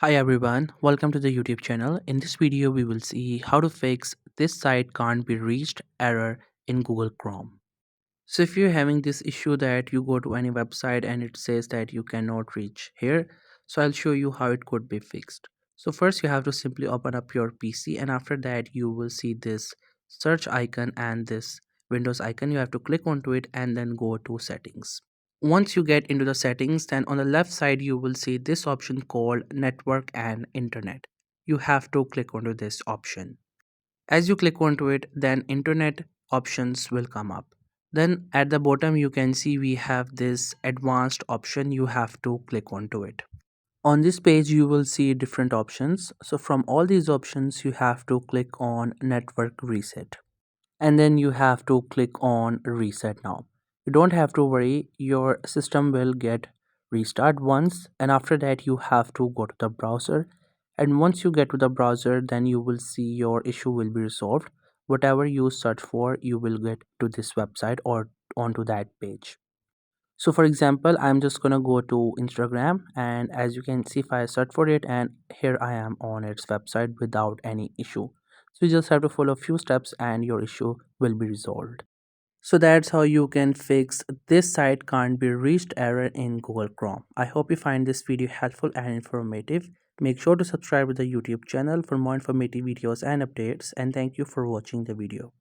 Hi everyone, welcome to the YouTube channel. In this video, we will see how to fix this site can't be reached error in Google Chrome. So if you're having this issue that you go to any website and it says that you cannot reach here, so I'll show you how it could be fixed. So first you have to simply open up your PC, and after that you will see this search icon and this Windows icon. You have to click onto it and then go to settings. Once you get into the settings, then on the left side you will see this option called network and internet. You have to click onto this option. As you click onto it, then internet options will come up. Then at the bottom you can see we have this advanced option. You have to click onto it. On this page you will see different options. So from all these options you have to click on network reset, and then you have to click on reset now. You don't have to worry, your system will get restart once, and after that you have to go to the browser, and once you get to the browser then you will see your issue will be resolved. Whatever you search for, you will get to this website or onto that page. So for example, I'm just gonna go to Instagram, and as you can see, if I search for it, and here I am on its website without any issue. So you just have to follow a few steps and your issue will be resolved. So that's how you can fix this site can't be reached error in Google Chrome. I hope you find this video helpful and informative. Make sure to subscribe to the YouTube channel for more informative videos and updates, and thank you for watching the video.